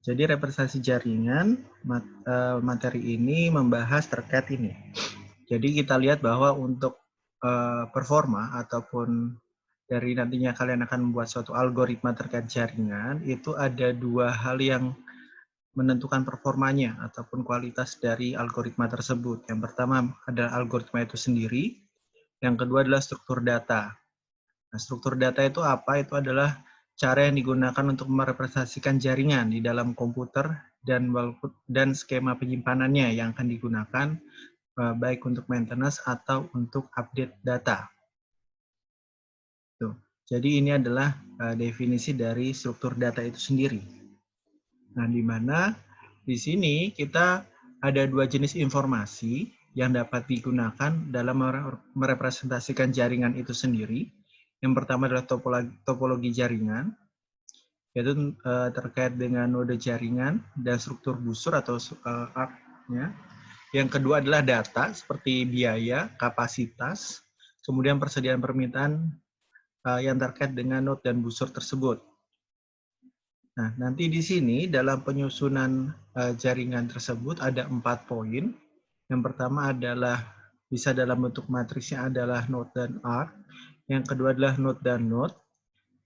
Jadi representasi jaringan materi ini membahas terkait ini. Jadi kita lihat bahwa untuk performa ataupun dari nantinya kalian akan membuat suatu algoritma terkait jaringan, itu ada dua hal yang menentukan performanya ataupun kualitas dari algoritma tersebut. Yang pertama adalah algoritma itu sendiri, yang kedua adalah struktur data. Nah, struktur data itu apa? Itu adalah cara yang digunakan untuk merepresentasikan jaringan di dalam komputer dan skema penyimpanannya yang akan digunakan baik untuk maintenance atau untuk update data. Tuh. Jadi ini adalah definisi dari struktur data itu sendiri. Nah, di mana di sini kita ada dua jenis informasi yang dapat digunakan dalam merepresentasikan jaringan itu sendiri. Yang pertama adalah topologi jaringan, yaitu terkait dengan node jaringan dan struktur busur atau arc-nya. Yang kedua adalah data seperti biaya, kapasitas, kemudian persediaan permintaan yang terkait dengan node dan busur tersebut. Nah, nanti di sini dalam penyusunan jaringan tersebut ada 4 poin. Yang pertama adalah bisa dalam bentuk matriksnya adalah node dan arc. Yang kedua adalah node dan node.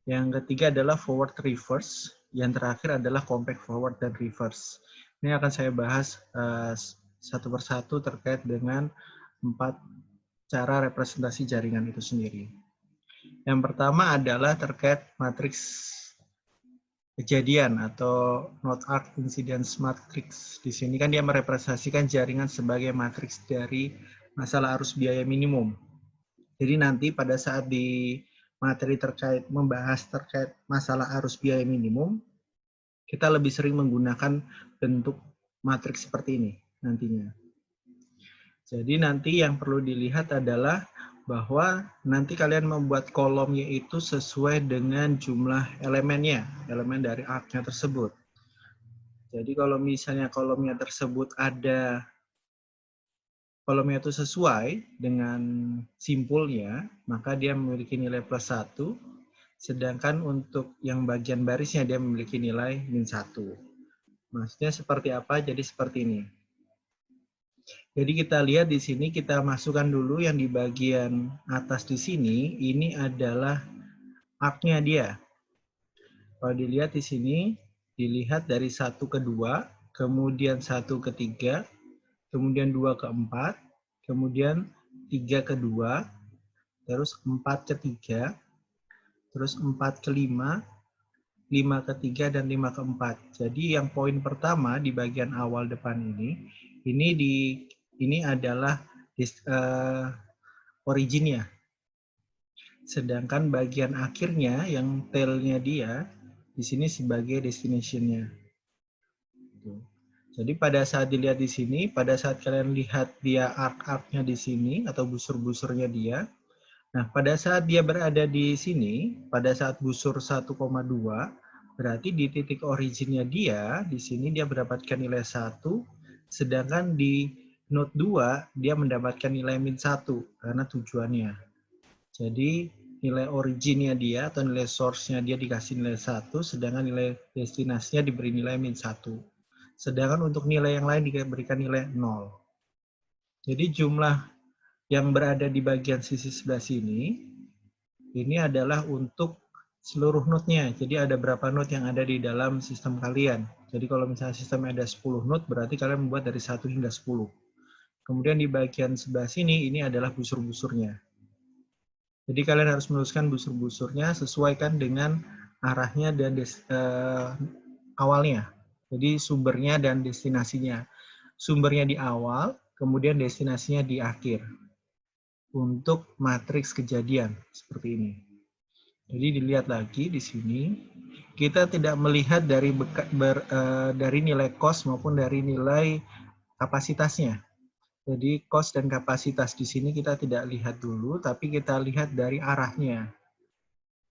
Yang ketiga adalah forward reverse. Yang terakhir adalah compact forward dan reverse. Ini akan saya bahas satu persatu terkait dengan 4 cara representasi jaringan itu sendiri. Yang pertama adalah terkait matriks kejadian atau node arc incidence matrix. Di sini kan dia merepresentasikan jaringan sebagai matriks dari masalah arus biaya minimum. Jadi nanti pada saat di materi terkait membahas terkait masalah arus biaya minimum, kita lebih sering menggunakan bentuk matriks seperti ini nantinya. Jadi nanti yang perlu dilihat adalah bahwa nanti kalian membuat kolomnya itu sesuai dengan jumlah elemennya, elemen dari arc-nya tersebut. Jadi kalau misalnya kolomnya tersebut ada, kolomnya itu sesuai dengan simpulnya, maka dia memiliki nilai plus 1, sedangkan untuk yang bagian barisnya dia memiliki nilai min 1. Maksudnya seperti apa? Jadi seperti ini. Jadi kita lihat di sini, kita masukkan dulu yang di bagian atas di sini, ini adalah arc-nya dia. Kalau dilihat di sini, dilihat dari 1 ke 2, kemudian 1 ke 3, kemudian 2 ke 4, kemudian 3 ke 2, terus 4 ke 3, terus 4 ke 5, 5 ke 3, dan 5 ke 4. Jadi yang poin pertama di bagian awal depan ini adalah originnya. Sedangkan bagian akhirnya yang tail-nya dia di sini sebagai destination-nya. Jadi pada saat dilihat di sini, pada saat kalian lihat dia arc-arc-nya di sini atau busur-busurnya dia, nah pada saat dia berada di sini, pada saat busur 1,2, berarti di titik originnya dia, di sini dia mendapatkan nilai 1, sedangkan di node 2 dia mendapatkan nilai min 1 karena tujuannya. Jadi nilai originnya dia atau nilai source-nya dia dikasih nilai 1, sedangkan nilai destinasinya diberi nilai min 1. Sedangkan untuk nilai yang lain diberikan nilai 0. Jadi jumlah yang berada di bagian sisi sebelah sini, ini adalah untuk seluruh node-nya. Jadi ada berapa node yang ada di dalam sistem kalian. Jadi kalau misalnya sistemnya ada 10 node, berarti kalian membuat dari 1 hingga 10. Kemudian di bagian sebelah sini, ini adalah busur-busurnya. Jadi kalian harus menuliskan busur-busurnya sesuaikan dengan arahnya dan awalnya. Jadi sumbernya dan destinasinya. Sumbernya di awal, kemudian destinasinya di akhir. Untuk matriks kejadian seperti ini. Jadi dilihat lagi di sini, kita tidak melihat dari nilai cost maupun dari nilai kapasitasnya. Jadi cost dan kapasitas di sini kita tidak lihat dulu, tapi kita lihat dari arahnya.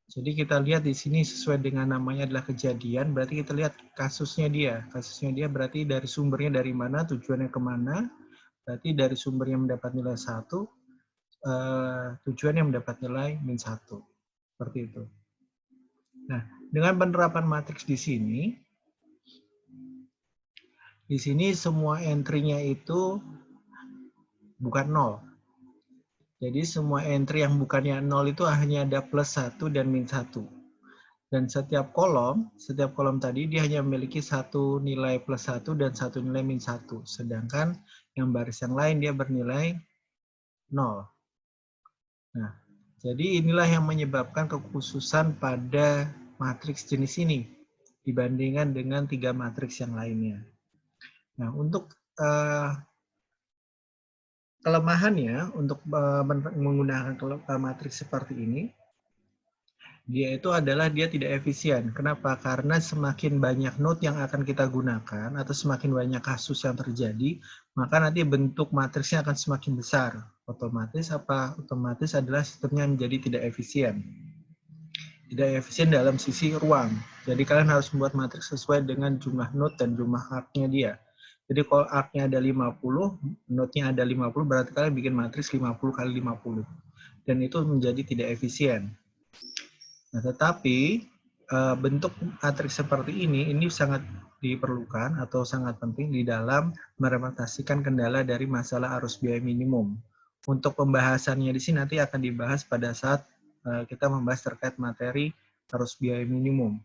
Jadi kita lihat di sini sesuai dengan namanya adalah kejadian, berarti kita lihat kasusnya dia. Kasusnya dia berarti dari sumbernya dari mana, tujuannya kemana, berarti dari sumbernya mendapat nilai 1, tujuannya mendapat nilai min 1. Seperti itu. Nah, dengan penerapan matriks di sini, Di sini semua entry-nya itu bukan 0. Jadi semua entry yang bukannya 0 itu hanya ada plus 1 dan min 1. Dan setiap kolom tadi dia hanya memiliki satu nilai plus 1 dan satu nilai min 1. Sedangkan yang baris yang lain dia bernilai 0. Nah, jadi inilah yang menyebabkan kekhususan pada matriks jenis ini dibandingkan dengan 3 matriks yang lainnya. Nah, untuk kelemahannya, untuk menggunakan matriks seperti ini, dia tidak efisien. Kenapa? Karena semakin banyak node yang akan kita gunakan atau semakin banyak kasus yang terjadi, maka nanti bentuk matriksnya akan semakin besar. Otomatis adalah sistemnya menjadi tidak efisien. Tidak efisien dalam sisi ruang. Jadi kalian harus membuat matriks sesuai dengan jumlah node dan jumlah arc-nya dia. Jadi kalau arc-nya ada 50, node-nya ada 50, berarti kalian bikin matriks 50 kali 50. Dan itu menjadi tidak efisien. Nah, tetapi bentuk matriks seperti ini sangat diperlukan atau sangat penting di dalam merepresentasikan kendala dari masalah arus biaya minimum. Untuk pembahasannya di sini nanti akan dibahas pada saat kita membahas terkait materi arus biaya minimum.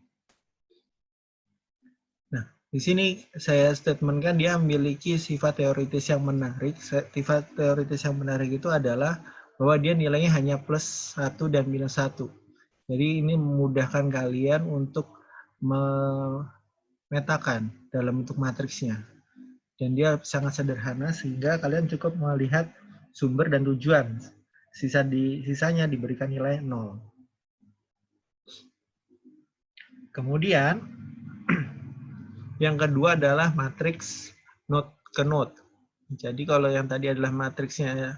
Nah, di sini saya statementkan dia memiliki sifat teoritis yang menarik. Sifat teoritis yang menarik itu adalah bahwa dia nilainya hanya plus 1 dan minus 1. Jadi ini memudahkan kalian untuk memetakan dalam bentuk matriksnya. Dan dia sangat sederhana sehingga kalian cukup melihat sumber dan tujuan. Sisanya diberikan nilai 0. Kemudian yang kedua adalah matriks node ke node. Jadi kalau yang tadi adalah matriksnya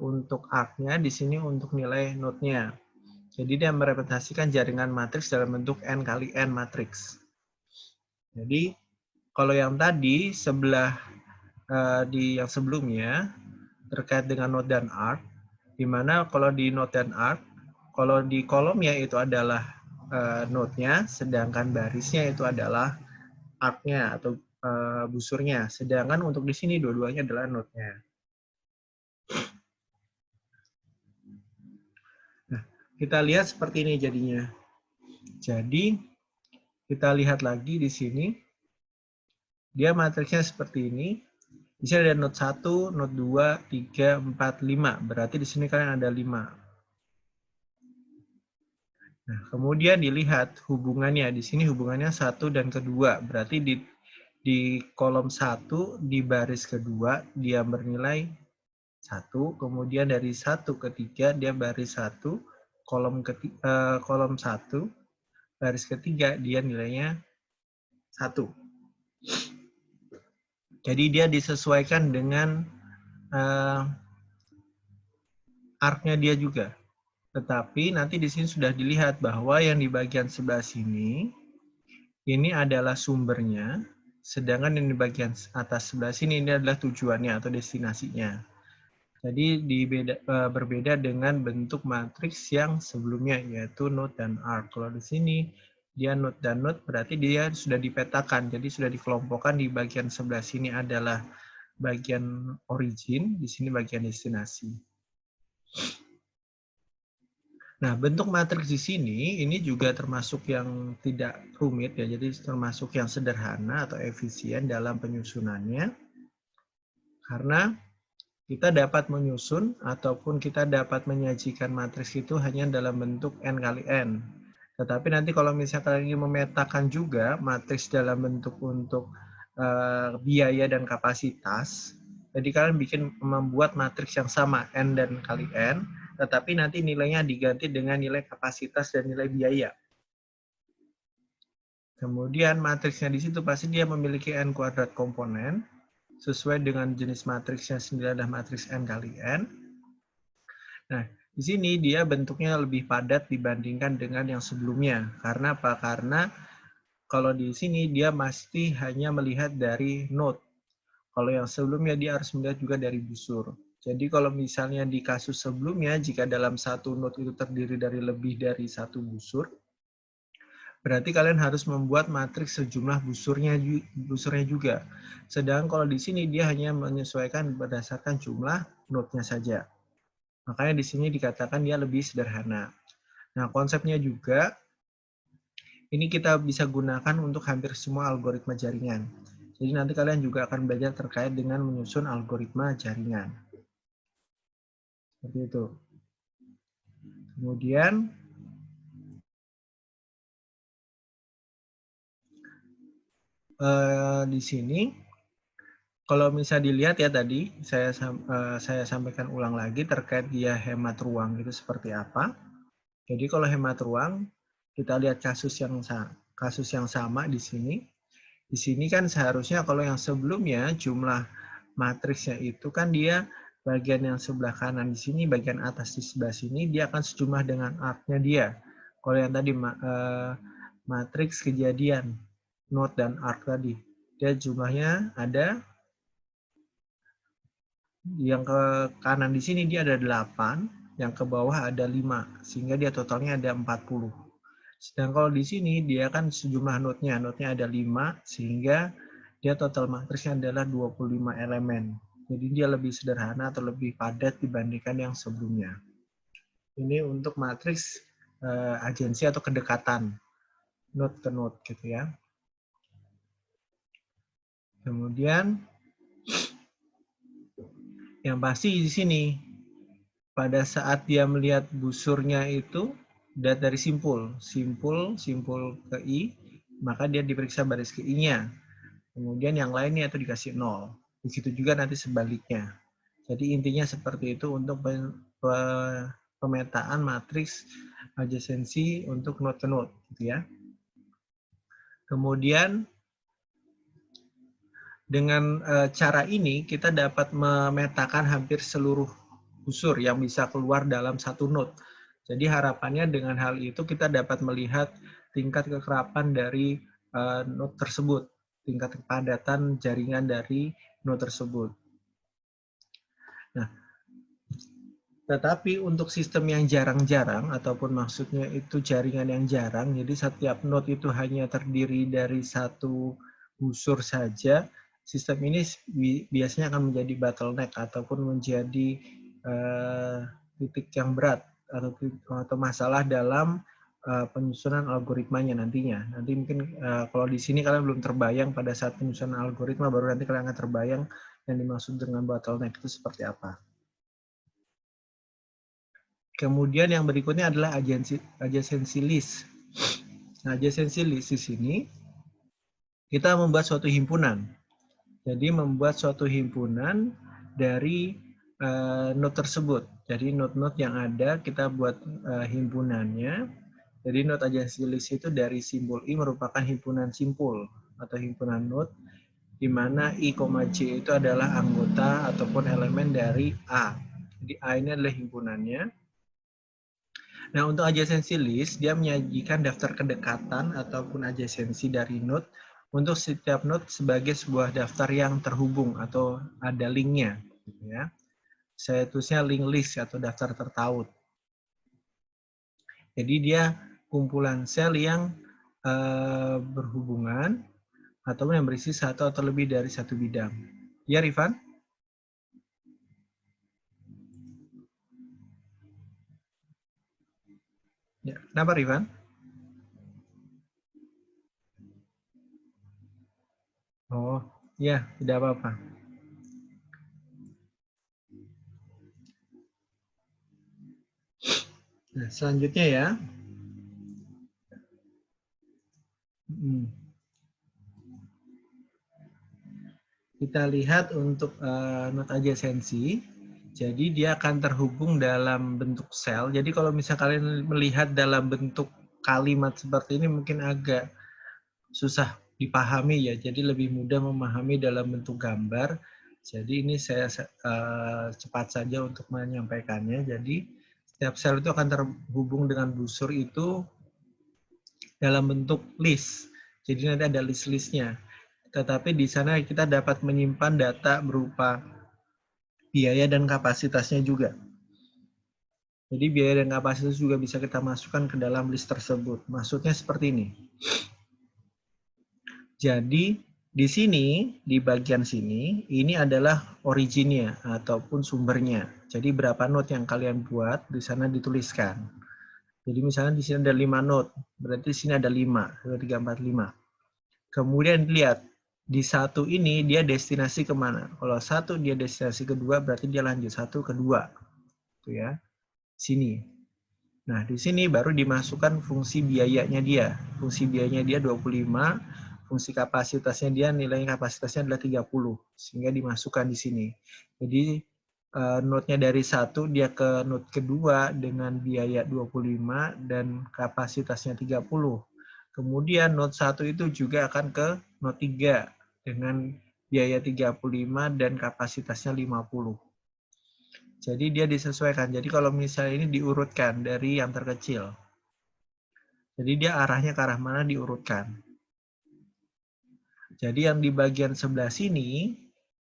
untuk arc-nya, di sini untuk nilai node-nya. Jadi dia merepresentasikan jaringan matriks dalam bentuk n kali n matriks. Jadi kalau yang tadi di yang sebelumnya terkait dengan node dan arc, di mana kalau di node dan arc, kalau di kolomnya itu adalah node-nya, sedangkan barisnya itu adalah arc-nya atau busurnya. Sedangkan untuk di sini dua-duanya adalah node-nya. Nah, kita lihat seperti ini jadinya. Jadi kita lihat lagi di sini. Dia matriksnya seperti ini. Di sini ada node 1, node 2, 3, 4, 5. Berarti di sini kalian ada 5. Nah, kemudian dilihat hubungannya. Di sini hubungannya 1 dan kedua. Berarti di kolom 1, di baris kedua, dia bernilai 1. Kemudian dari 1 ke 3, dia baris 1. Kolom 1, baris ketiga, dia nilainya 1. Jadi dia disesuaikan dengan arc-nya dia juga. Tetapi nanti di sini sudah dilihat bahwa yang di bagian sebelah sini, ini adalah sumbernya, sedangkan yang di bagian atas sebelah sini ini adalah tujuannya atau destinasinya. Jadi berbeda dengan bentuk matriks yang sebelumnya, yaitu node dan arc. Kalau di sini dia node dan node, berarti dia sudah dipetakan, jadi sudah dikelompokkan. Di bagian sebelah sini adalah bagian origin, di sini bagian destinasi. Nah, bentuk matriks di sini ini juga termasuk yang tidak rumit ya, jadi termasuk yang sederhana atau efisien dalam penyusunannya. Karena kita dapat menyusun ataupun kita dapat menyajikan matriks itu hanya dalam bentuk n kali n. Tetapi nanti kalau misalnya kalian ingin memetakan juga matriks dalam bentuk untuk biaya dan kapasitas, jadi kalian membuat matriks yang sama n dan kali n, tetapi nanti nilainya diganti dengan nilai kapasitas dan nilai biaya. Kemudian matriksnya di situ pasti dia memiliki n kuadrat komponen, sesuai dengan jenis matriksnya sendiri adalah matriks n kali n. Nah, di sini dia bentuknya lebih padat dibandingkan dengan yang sebelumnya. Karena apa? Karena kalau di sini dia pasti hanya melihat dari node. Kalau yang sebelumnya dia harus melihat juga dari busur. Jadi kalau misalnya di kasus sebelumnya, jika dalam satu node itu terdiri dari lebih dari satu busur, berarti kalian harus membuat matriks sejumlah busurnya juga. Sedangkan kalau di sini dia hanya menyesuaikan berdasarkan jumlah node-nya saja. Makanya di sini dikatakan dia lebih sederhana. Nah, konsepnya juga ini kita bisa gunakan untuk hampir semua algoritma jaringan. Jadi nanti kalian juga akan belajar terkait dengan menyusun algoritma jaringan. Seperti itu. Kemudian di sini kalau bisa dilihat ya tadi saya sampaikan ulang lagi terkait dia hemat ruang itu seperti apa. Jadi kalau hemat ruang kita lihat kasus yang sama di sini. Di sini kan seharusnya kalau yang sebelumnya jumlah matriksnya itu kan dia bagian yang sebelah kanan di sini, bagian atas di sebelah sini dia akan sejumlah dengan arc-nya dia. Kalau yang tadi matriks kejadian node dan arc tadi, dia jumlahnya ada yang ke kanan di sini dia ada 8, yang ke bawah ada 5, sehingga dia totalnya ada 40. Sedangkan kalau di sini dia kan sejumlah node-nya ada 5, sehingga dia total matriksnya adalah 25 elemen. Jadi dia lebih sederhana atau lebih padat dibandingkan yang sebelumnya. Ini untuk matriks agensi atau kedekatan node ke node gitu ya. Kemudian yang pasti di sini pada saat dia melihat busurnya itu dari simpul ke I, maka dia diperiksa baris ke I-nya. Kemudian yang lainnya itu dikasih 0. Begitu juga nanti sebaliknya. Jadi intinya seperti itu untuk pemetaan matriks adjacensi untuk node ke node gitu ya. Kemudian dengan cara ini kita dapat memetakan hampir seluruh busur yang bisa keluar dalam satu node. Jadi harapannya dengan hal itu kita dapat melihat tingkat kekerapan dari node tersebut, tingkat kepadatan jaringan dari node tersebut. Nah, tetapi untuk sistem yang jarang-jarang ataupun maksudnya itu jaringan yang jarang, jadi setiap node itu hanya terdiri dari satu busur saja. Sistem ini biasanya akan menjadi bottleneck ataupun menjadi titik yang berat atau masalah dalam penyusunan algoritmanya nantinya. Nanti mungkin kalau di sini kalian belum terbayang pada saat penyusunan algoritma, baru nanti kalian akan terbayang yang dimaksud dengan bottleneck itu seperti apa. Kemudian yang berikutnya adalah adjacency list. Nah, adjacency list di sini kita membuat suatu himpunan. Jadi membuat suatu himpunan dari node tersebut. Jadi node-node yang ada kita buat himpunannya. Jadi node adjacency list itu dari simbol I merupakan himpunan simpul atau himpunan node, di mana I, J itu adalah anggota ataupun elemen dari A. Jadi A ini adalah himpunannya. Nah, untuk adjacency list, dia menyajikan daftar kedekatan ataupun adjacency dari node untuk setiap node sebagai sebuah daftar yang terhubung atau ada linknya. Gitu ya. Saya tulisnya link list atau daftar tertaut. Jadi dia kumpulan sel yang berhubungan ataupun yang berisi satu atau lebih dari satu bidang. Ya, Rifan? Ya, kenapa, Rifan? Oh, ya, tidak apa-apa. Nah, selanjutnya ya. Kita lihat untuk node adjacency. Jadi dia akan terhubung dalam bentuk sel. Jadi kalau misalnya kalian melihat dalam bentuk kalimat seperti ini mungkin agak susah dipahami ya. Jadi lebih mudah memahami dalam bentuk gambar. Jadi ini saya cepat saja untuk menyampaikannya. Jadi setiap sel itu akan terhubung dengan busur itu dalam bentuk list. Jadi nanti ada list-listnya. Tetapi di sana kita dapat menyimpan data berupa biaya dan kapasitasnya juga. Jadi biaya dan kapasitas juga bisa kita masukkan ke dalam list tersebut. Maksudnya seperti ini. Jadi di sini, di bagian sini, ini adalah originnya ataupun sumbernya. Jadi berapa note yang kalian buat, di sana dituliskan. Jadi misalnya di sini ada 5 note, berarti di sini ada 5, 1, 2, 3, 4, 5. Kemudian lihat, di satu ini dia destinasi kemana? Kalau satu dia destinasi kedua, berarti dia lanjut satu ke dua. Itu ya, sini. Nah, di sini baru dimasukkan fungsi biayanya dia. Fungsi biayanya dia 25, fungsi kapasitasnya dia nilai kapasitasnya adalah 30, sehingga dimasukkan di sini. Jadi note-nya dari 1 dia ke note kedua dengan biaya 25 dan kapasitasnya 30. Kemudian note 1 itu juga akan ke note 3 dengan biaya 35 dan kapasitasnya 50. Jadi dia disesuaikan. Jadi kalau misalnya ini diurutkan dari yang terkecil. Jadi dia arahnya ke arah mana diurutkan. Jadi yang di bagian sebelah sini,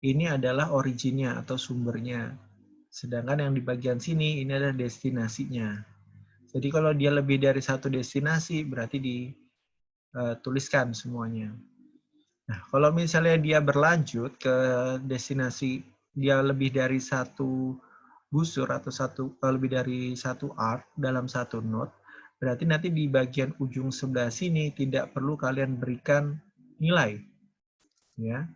ini adalah originnya atau sumbernya. Sedangkan yang di bagian sini, ini adalah destinasinya. Jadi kalau dia lebih dari satu destinasi, berarti dituliskan semuanya. Nah, kalau misalnya dia berlanjut ke destinasi, dia lebih dari satu busur atau lebih dari satu arc dalam satu note, berarti nanti di bagian ujung sebelah sini tidak perlu kalian berikan nilai, ya.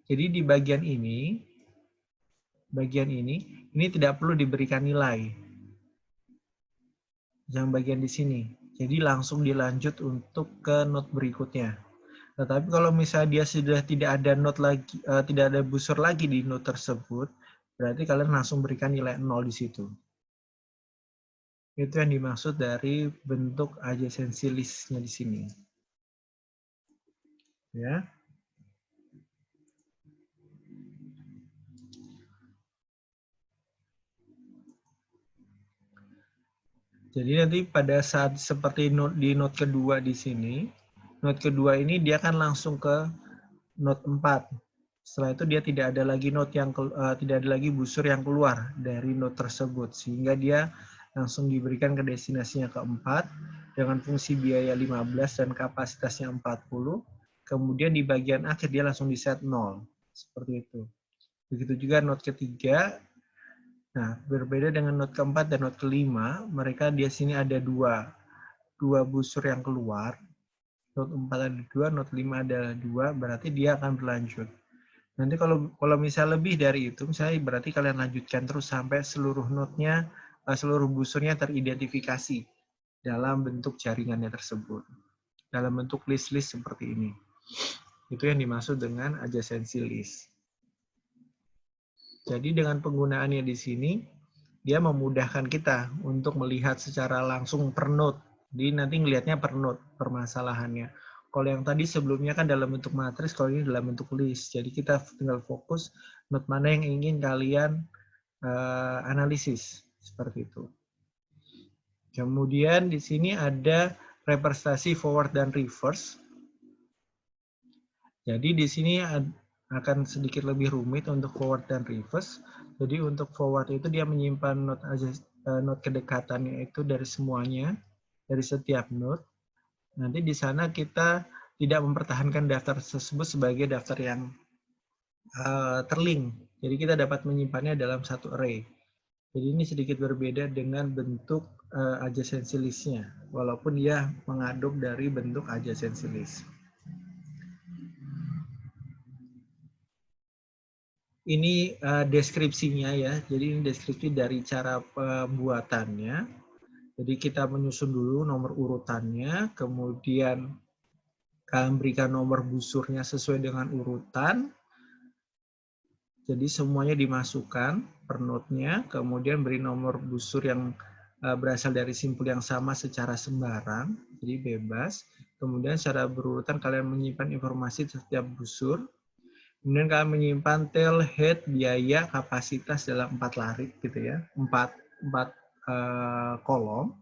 Jadi di bagian ini tidak perlu diberikan nilai. Yang bagian di sini, jadi langsung dilanjut untuk ke note berikutnya. Tetapi kalau misalnya dia sudah tidak ada note lagi, tidak ada busur lagi di note tersebut, berarti kalian langsung berikan nilai 0 di situ. Itu yang dimaksud dari bentuk adjacency list-nya di sini. Ya. Jadi nanti pada saat seperti di note kedua di sini, note kedua ini dia akan langsung ke note 4. Setelah itu dia tidak ada lagi tidak ada lagi busur yang keluar dari note tersebut, sehingga dia langsung diberikan ke destinasinya keempat dengan fungsi biaya 15 dan kapasitasnya 40. Kemudian di bagian akhir dia langsung di set 0. Seperti itu. Begitu juga note ketiga. Nah, berbeda dengan note keempat dan note kelima, mereka di sini ada dua busur yang keluar. Note 4 ada 2, note 5 ada 2, berarti dia akan berlanjut. Nanti kalau misalnya lebih dari itu, misalnya berarti kalian lanjutkan terus sampai seluruh note-nya, seluruh busurnya teridentifikasi dalam bentuk jaringannya tersebut. Dalam bentuk list-list seperti ini. Itu yang dimaksud dengan adjacency list. Jadi dengan penggunaannya di sini, dia memudahkan kita untuk melihat secara langsung per note. Jadi nanti ngelihatnya per note permasalahannya. Kalau yang tadi sebelumnya kan dalam bentuk matris, kalau ini dalam bentuk list. Jadi kita tinggal fokus note mana yang ingin kalian analisis. Seperti itu. Kemudian di sini ada representasi forward dan reverse. Jadi di sini akan sedikit lebih rumit untuk forward dan reverse. Jadi untuk forward itu dia menyimpan note kedekatannya itu dari semuanya, dari setiap note. Nanti di sana kita tidak mempertahankan daftar tersebut sebagai daftar yang terlink. Jadi kita dapat menyimpannya dalam satu array. Jadi ini sedikit berbeda dengan bentuk adjacency list-nya, walaupun dia mengadop dari bentuk adjacency list. Ini deskripsinya ya, jadi ini deskripsi dari cara pembuatannya. Jadi kita menyusun dulu nomor urutannya, kemudian kalian berikan nomor busurnya sesuai dengan urutan. Jadi semuanya dimasukkan per node-nya, kemudian beri nomor busur yang berasal dari simpul yang sama secara sembarang, jadi bebas. Kemudian secara berurutan kalian menyimpan informasi setiap busur. Kemudian kalian menyimpan tail, head, biaya, kapasitas dalam 4 larik gitu ya, 4 kolom.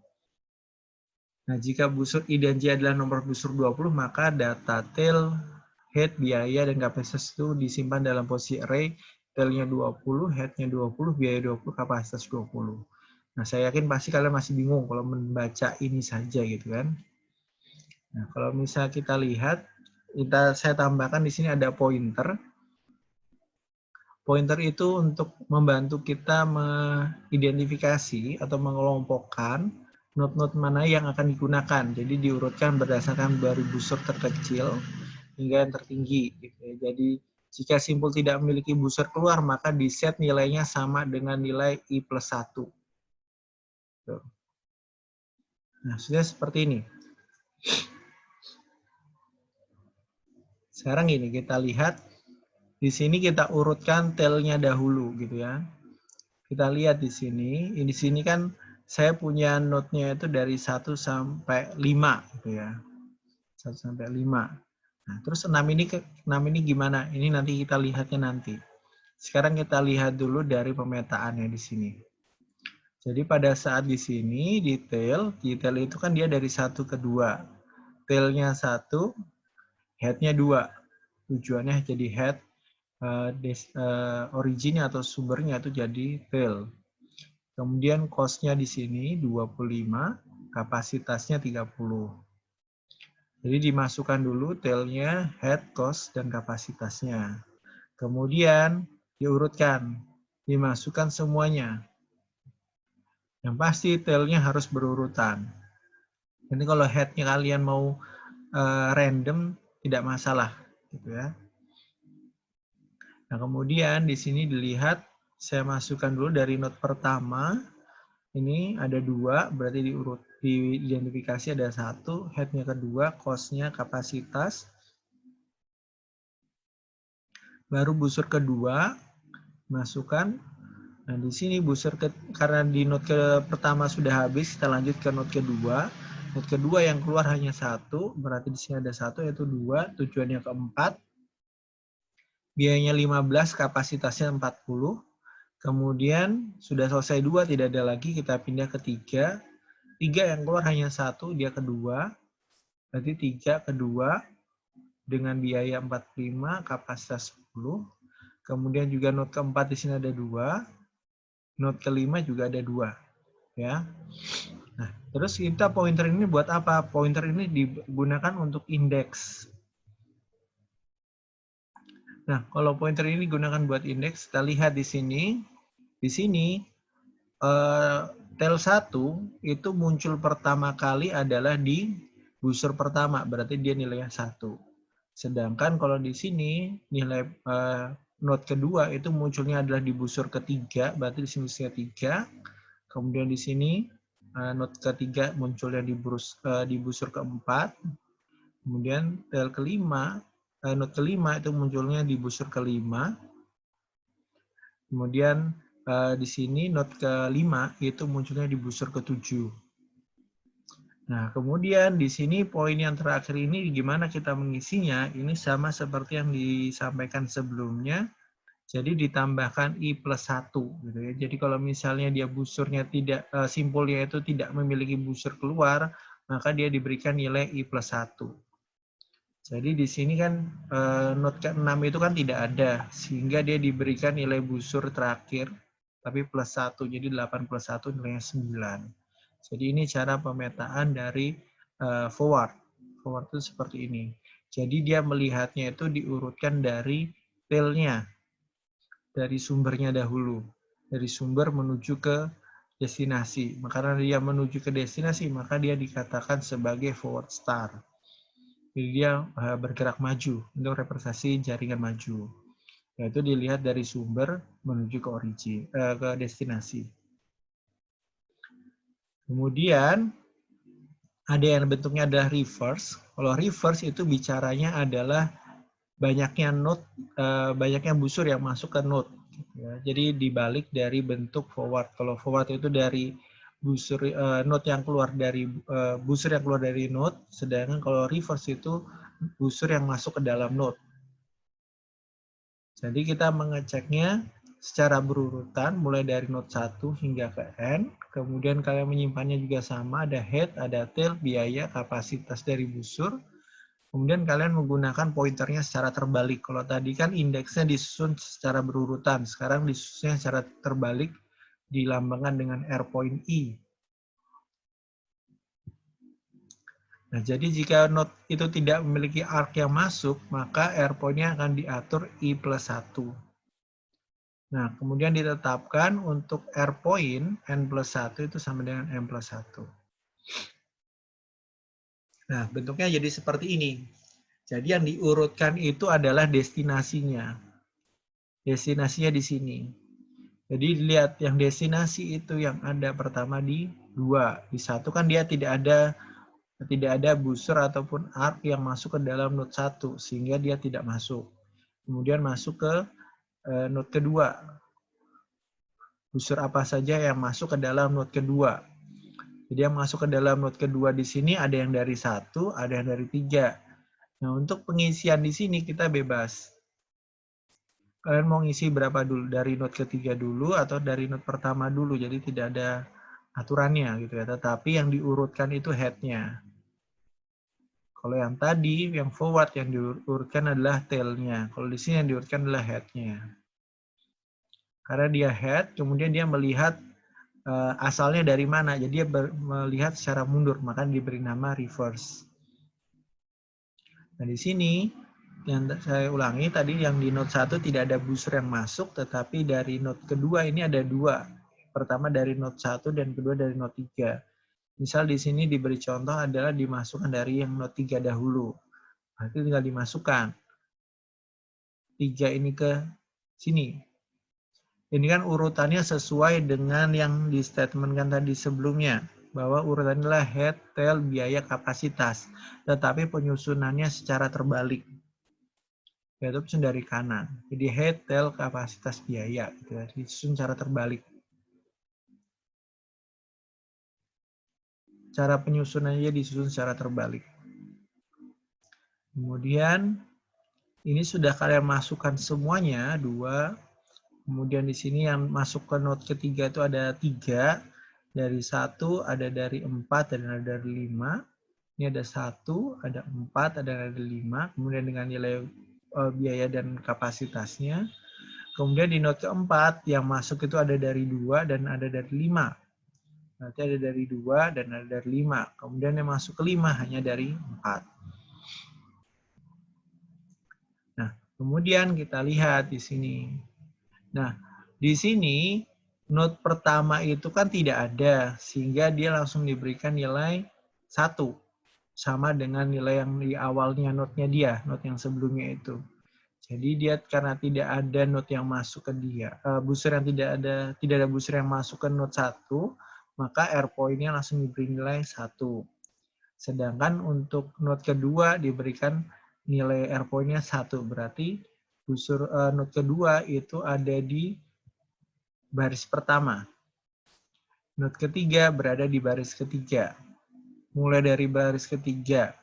Nah, jika busur I dan J adalah nomor busur 20, maka data tail, head, biaya, dan kapasitas itu disimpan dalam posisi array tailnya 20, headnya 20, biaya 20, kapasitas 20. Nah, saya yakin pasti kalian masih bingung kalau membaca ini saja gitu kan. Nah, kalau misalnya kita lihat, saya tambahkan di sini ada pointer. Pointer itu untuk membantu kita mengidentifikasi atau mengelompokkan node-node mana yang akan digunakan. Jadi diurutkan berdasarkan dari busur terkecil hingga yang tertinggi. Gitu ya. Jadi jika simpul tidak memiliki busur keluar, maka di set nilainya sama dengan nilai I plus 1. Nah, sudah seperti ini. Sekarang ini kita lihat, di sini kita urutkan tailnya dahulu gitu ya. Kita lihat di sini kan saya punya node-nya itu dari 1 sampai 5 gitu ya. 1 sampai 5. Nah, terus 6 ini gimana? Ini nanti kita lihatnya nanti. Sekarang kita lihat dulu dari pemetaannya di sini. Jadi pada saat di sini detail itu kan dia dari 1 ke 2. Tailnya 1, head-nya 2. Tujuannya jadi head, originnya atau sumbernya itu jadi tail. Kemudian cost-nya di sini 25, kapasitasnya 30. Jadi dimasukkan dulu tail-nya, head, cost, dan kapasitasnya. Kemudian diurutkan, dimasukkan semuanya. Yang pasti tail-nya harus berurutan. Jadi kalau head-nya kalian mau random, tidak masalah. Gitu ya. Nah, kemudian di sini dilihat, saya masukkan dulu dari node pertama. Ini ada 2, berarti diidentifikasi ada 1, head-nya kedua, cost-nya, kapasitas. Baru busur kedua, masukkan. Nah, di sini karena di node pertama sudah habis, kita lanjut ke node kedua. Node kedua yang keluar hanya 1, berarti di sini ada 1, yaitu 2, tujuannya ke 4. Biayanya 15, kapasitasnya 40. Kemudian sudah selesai 2, tidak ada lagi, kita pindah ke 3. 3 yang keluar hanya 1, dia kedua. Berarti 3 kedua dengan biaya 45, kapasitas 10. Kemudian juga node keempat di sini ada 2. Node kelima juga ada 2. Ya. Nah, terus kita pointer ini buat apa? Pointer ini digunakan untuk indeks. Nah, kalau pointer ini digunakan buat indeks, kita lihat di sini. Di sini, tail 1 itu muncul pertama kali adalah di busur pertama, berarti dia nilainya 1. Sedangkan kalau di sini, nilai node kedua itu munculnya adalah di busur ketiga, berarti di sini 3. Kemudian di sini, node ketiga munculnya di busur keempat. Kemudian tail kelima, node kelima itu munculnya di busur kelima. Kemudian di sini node kelima itu munculnya di busur ketujuh. Nah, kemudian di sini poin yang terakhir ini gimana kita mengisinya? Ini sama seperti yang disampaikan sebelumnya. Jadi ditambahkan I plus 1. Gitu ya. Jadi kalau misalnya dia busurnya simpulnya itu tidak memiliki busur keluar, maka dia diberikan nilai I plus 1. Jadi di sini kan node ke-6 itu kan tidak ada, sehingga dia diberikan nilai busur terakhir, tapi plus 1, jadi 8 plus 1 nilainya 9. Jadi ini cara pemetaan dari forward. Forward itu seperti ini. Jadi dia melihatnya itu diurutkan dari tail-nya, dari sumbernya dahulu. Dari sumber menuju ke destinasi. Karena dia menuju ke destinasi, maka dia dikatakan sebagai forward star. Jadi dia bergerak maju untuk representasi jaringan maju. Yaitu dilihat dari sumber menuju ke ke destinasi. Kemudian ada yang bentuknya adalah reverse. Kalau reverse itu bicaranya adalah banyaknya node, banyaknya busur yang masuk ke node. Ya, jadi dibalik dari bentuk forward. Kalau forward itu dari busur node yang keluar dari busur yang keluar dari node, sedangkan kalau reverse itu busur yang masuk ke dalam node. Jadi kita mengeceknya secara berurutan mulai dari node 1 hingga ke N. Kemudian kalian menyimpannya juga sama, ada head, ada tail, biaya, kapasitas dari busur. Kemudian kalian menggunakan pointernya secara terbalik. Kalau tadi kan indeksnya disusun secara berurutan, sekarang disusunnya secara terbalik, dilambangkan dengan R point I. Nah, jadi jika node itu tidak memiliki arc yang masuk, maka R point-nya akan diatur I plus 1. Nah, kemudian ditetapkan untuk R point N plus 1 itu sama dengan M plus 1. Nah, bentuknya jadi seperti ini. Jadi yang diurutkan itu adalah destinasinya. Destinasinya di sini. Jadi lihat yang destinasi itu yang ada pertama di 2. Di 1 kan dia tidak ada booster ataupun arc yang masuk ke dalam node 1 sehingga dia tidak masuk. Kemudian masuk ke node kedua. Booster apa saja yang masuk ke dalam node kedua. Jadi yang masuk ke dalam node kedua di sini ada yang dari 1, ada yang dari 3. Nah, untuk pengisian di sini kita bebas. Kalian mau ngisi berapa dulu? Dari node ketiga dulu atau dari node pertama dulu. Jadi tidak ada aturannya gitu ya. Tetapi yang diurutkan itu head-nya. Kalau yang tadi, yang forward yang diurutkan adalah tail-nya. Kalau di sini yang diurutkan adalah head-nya. Karena dia head, kemudian dia melihat asalnya dari mana. Jadi dia melihat secara mundur, maka diberi nama reverse. Nah, di sini yang saya ulangi tadi yang di node 1 tidak ada booster yang masuk, tetapi dari node kedua ini ada 2. Pertama dari node 1 dan kedua dari node 3. Misal di sini diberi contoh adalah dimasukkan dari yang node 3 dahulu. Berarti tinggal dimasukkan 3 ini ke sini. Ini kan urutannya sesuai dengan yang di statementkan tadi sebelumnya. Bahwa urutannya adalah head, tail, biaya, kapasitas. Tetapi penyusunannya secara terbalik. Yaitu penyusun dari kanan. Jadi head, tail, kapasitas, biaya. Gitu ya. Disusun secara terbalik. Cara penyusunannya disusun secara terbalik. Kemudian ini sudah kalian masukkan semuanya, 2. Kemudian di sini yang masuk ke node ketiga itu ada 3. Dari 1, ada dari 4, dan ada dari 5. Ini ada 1, ada 4, ada dari 5. Kemudian dengan nilai biaya dan kapasitasnya. Kemudian di node keempat yang masuk itu ada dari 2 dan ada dari 5. Berarti ada dari 2 dan ada dari 5. Kemudian yang masuk ke 5 hanya dari 4. Nah, kemudian kita lihat di sini. Nah, di sini node pertama itu kan tidak ada, sehingga dia langsung diberikan nilai 1. Sama dengan nilai yang di awalnya node-nya dia, node yang sebelumnya itu. Jadi dia karena tidak ada node yang masuk ke dia, booster yang tidak ada booster yang masuk ke node 1, maka R point-nya langsung diberi nilai 1. Sedangkan untuk node kedua diberikan nilai R point-nya 1. Berarti booster node kedua itu ada di baris pertama. Node ketiga berada di baris ketiga. Mulai dari baris ketiga.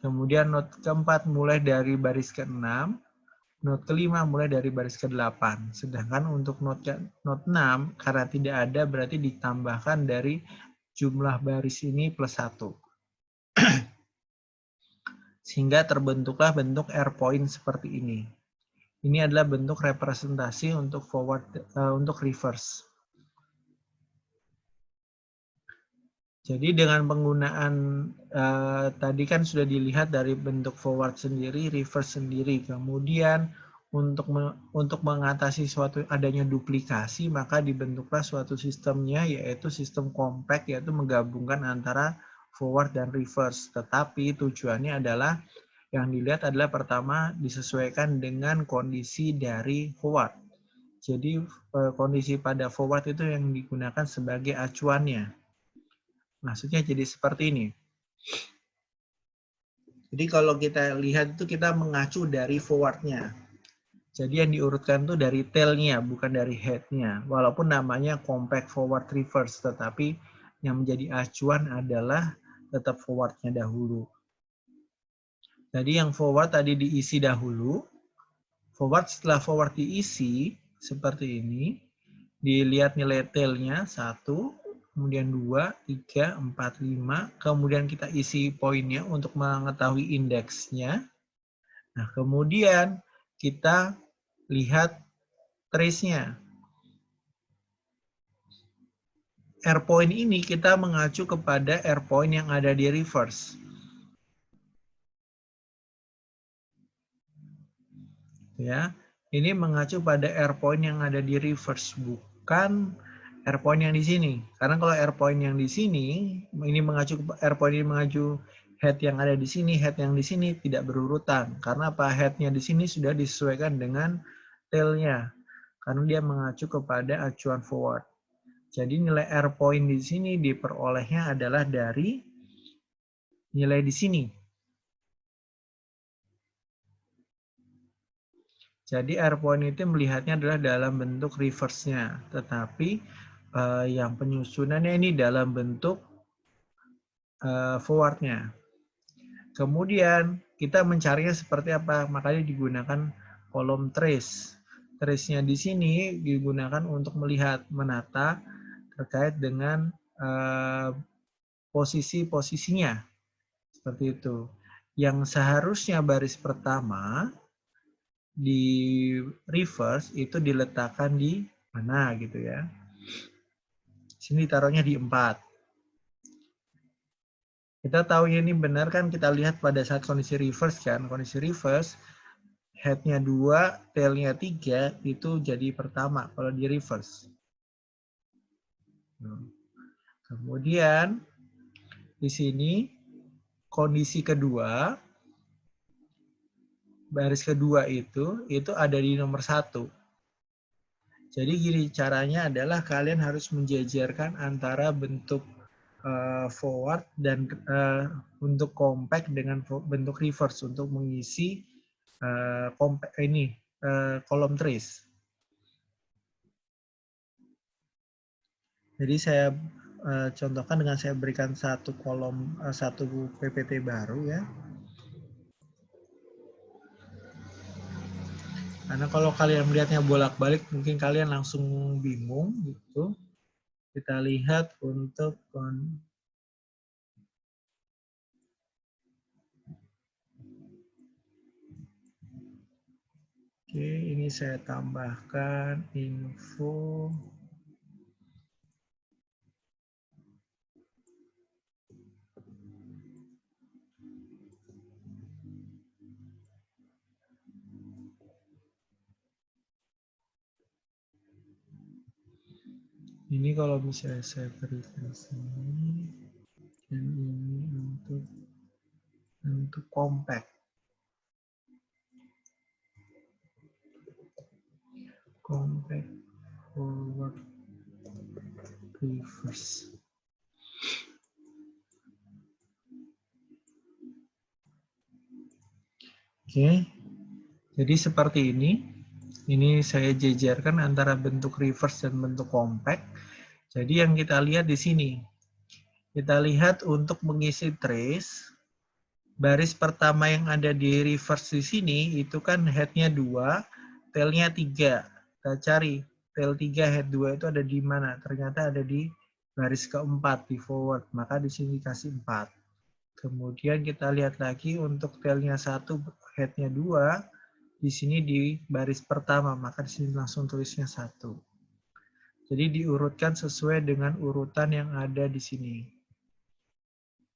Kemudian node keempat mulai dari baris ke-6. Node kelima mulai dari baris ke-8. Sedangkan untuk node 6, karena tidak ada berarti ditambahkan dari jumlah baris ini plus 1. Sehingga terbentuklah bentuk R point seperti ini. Ini adalah bentuk representasi untuk untuk reverse. Jadi dengan penggunaan tadi kan sudah dilihat dari bentuk forward sendiri, reverse sendiri. Kemudian untuk mengatasi suatu adanya duplikasi, maka dibentuklah suatu sistemnya, yaitu sistem compact, yaitu menggabungkan antara forward dan reverse. Tetapi tujuannya adalah yang dilihat adalah pertama disesuaikan dengan kondisi dari forward. Jadi kondisi pada forward itu yang digunakan sebagai acuannya. Maksudnya jadi seperti ini. Jadi kalau kita lihat itu kita mengacu dari forward-nya. Jadi yang diurutkan itu dari tail-nya, bukan dari head-nya. Walaupun namanya compact forward reverse, tetapi yang menjadi acuan adalah tetap forward-nya dahulu. Jadi yang forward tadi diisi dahulu. Forward setelah forward diisi, seperti ini. Dilihat nilai tail-nya, 1. kemudian 2, 3, 4, 5, kemudian kita isi poinnya untuk mengetahui indeksnya. Nah, kemudian kita lihat trace-nya. R point ini kita mengacu kepada R point yang ada di reverse. Ya, ini mengacu pada R point yang ada di reverse, bukan R point yang di sini. Karena kalau R point yang di sini, ini mengacu R point ini mengacu head yang ada di sini, head yang di sini tidak berurutan. Karena apa? Headnya di sini sudah disesuaikan dengan tail-nya. Karena dia mengacu kepada acuan forward. Jadi nilai R point di sini diperolehnya adalah dari nilai di sini. Jadi R point itu melihatnya adalah dalam bentuk reverse-nya, tetapi yang penyusunannya ini dalam bentuk forward-nya. Kemudian kita mencarinya seperti apa, makanya digunakan kolom trace. Trace-nya di sini digunakan untuk melihat, menata terkait dengan posisi-posisinya. Seperti itu. Yang seharusnya baris pertama di reverse itu diletakkan di mana gitu ya. Sini taruhnya di 4. Kita tahu ini benar kan, kita lihat pada saat kondisi reverse kan. Kondisi reverse, head-nya 2, tail-nya 3, itu jadi pertama kalau di reverse. Kemudian di sini kondisi kedua, baris kedua itu ada di nomor 1. Jadi gini caranya adalah kalian harus menjejerkan antara bentuk forward dan untuk compact dengan bentuk reverse untuk mengisi kolom trace. Jadi saya contohkan dengan saya berikan satu kolom, satu PPT baru ya. Karena kalau kalian melihatnya bolak-balik, mungkin kalian langsung bingung gitu. Kita lihat untuk Oke, ini saya tambahkan info. Ini kalau misalnya saya berikan sini, dan ini untuk compact. Compact forward reverse. Oke, jadi seperti ini. Ini saya jejerkan antara bentuk reverse dan bentuk compact. Jadi yang kita lihat di sini, kita lihat untuk mengisi trace, baris pertama yang ada di reverse di sini itu kan head-nya 2, tail-nya 3. Kita cari tail 3, head 2 itu ada di mana? Ternyata ada di baris keempat di forward, maka di sini dikasih 4. Kemudian kita lihat lagi untuk tail-nya 1, head-nya 2, di sini di baris pertama, maka di sini langsung tulisnya 1. Jadi diurutkan sesuai dengan urutan yang ada di sini.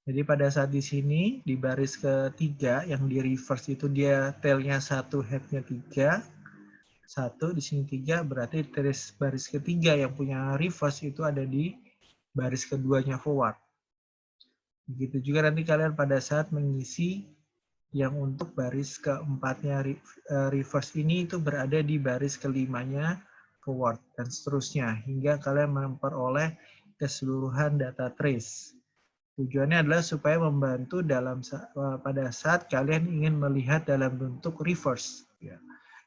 Jadi pada saat di sini, di baris ketiga, yang di reverse itu dia tail-nya 1, head-nya 3. 1, di sini 3, berarti baris ketiga yang punya reverse itu ada di baris keduanya forward. Begitu juga nanti kalian pada saat mengisi yang untuk baris keempatnya reverse ini itu berada di baris kelimanya forward dan seterusnya hingga kalian memperoleh keseluruhan data trace. Tujuannya adalah supaya membantu pada saat kalian ingin melihat dalam bentuk reverse. Ya.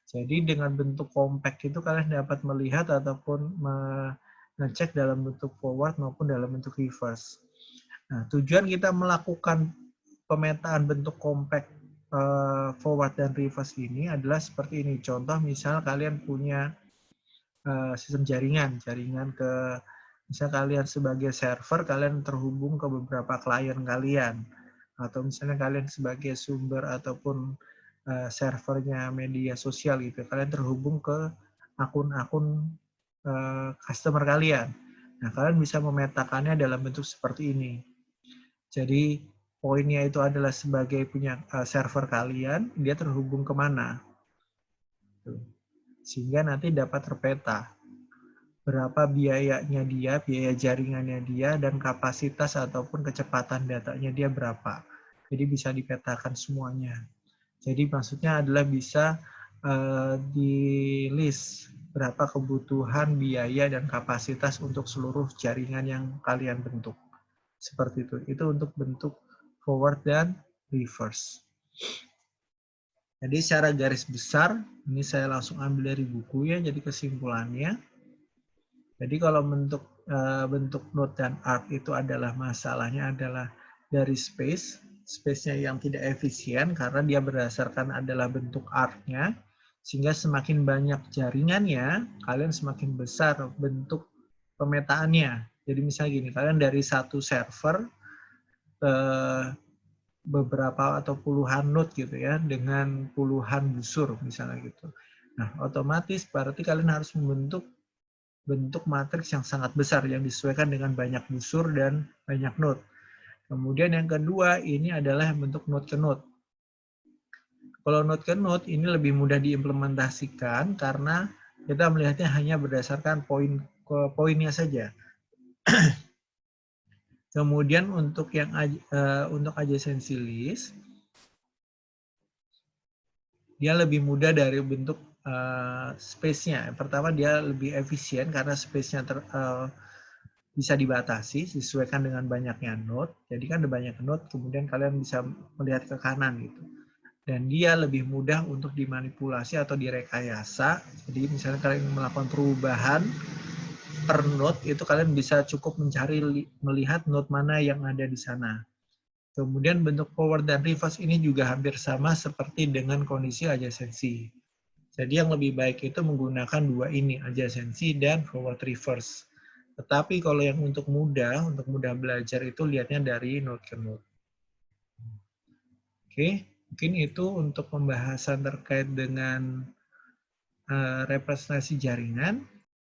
Jadi dengan bentuk compact itu kalian dapat melihat ataupun mengecek dalam bentuk forward maupun dalam bentuk reverse. Nah, tujuan kita melakukan pemetaan bentuk compact forward dan reverse ini adalah seperti ini. Contoh misal kalian punya sistem jaringan ke Misal kalian sebagai server, kalian terhubung ke beberapa klien kalian. Atau misalnya kalian sebagai sumber ataupun servernya media sosial gitu. Kalian terhubung ke akun-akun customer kalian. Nah, kalian bisa memetakannya dalam bentuk seperti ini. Jadi, poinnya itu adalah sebagai punya server kalian, dia terhubung kemana. Sehingga nanti dapat terpeta berapa biayanya dia, biaya jaringannya dia, dan kapasitas ataupun kecepatan datanya dia berapa. Jadi bisa dipetakan semuanya. Jadi maksudnya adalah bisa di list berapa kebutuhan biaya dan kapasitas untuk seluruh jaringan yang kalian bentuk. Seperti itu. Itu untuk bentuk forward dan reverse. Jadi secara garis besar, ini saya langsung ambil dari buku ya, jadi kesimpulannya. Jadi kalau bentuk node dan arc itu adalah masalahnya adalah dari space-nya yang tidak efisien karena dia berdasarkan adalah bentuk arc-nya, sehingga semakin banyak jaringannya, kalian semakin besar bentuk pemetaannya. Jadi misalnya gini, kalian dari satu server beberapa atau puluhan node gitu ya, dengan puluhan busur misalnya gitu. Nah, otomatis berarti kalian harus membentuk bentuk matriks yang sangat besar yang disesuaikan dengan banyak busur dan banyak node. Kemudian yang kedua ini adalah bentuk node ke node. Kalau node ke node ini lebih mudah diimplementasikan karena kita melihatnya hanya berdasarkan poinnya saja. Kemudian untuk yang untuk adjacency list, dia lebih mudah dari bentuk space-nya. Pertama dia lebih efisien karena space-nya bisa dibatasi, disesuaikan dengan banyaknya node. Jadi kan ada banyak node, kemudian kalian bisa melihat ke kanan gitu. Dan dia lebih mudah untuk dimanipulasi atau direkayasa. Jadi misalnya kalian melakukan perubahan per node, itu kalian bisa cukup melihat node mana yang ada di sana. Kemudian bentuk forward dan reverse ini juga hampir sama seperti dengan kondisi adjacency. Jadi yang lebih baik itu menggunakan dua ini, adjacency dan forward reverse. Tetapi kalau yang untuk mudah belajar itu lihatnya dari node ke node. Oke, mungkin itu untuk pembahasan terkait dengan representasi jaringan.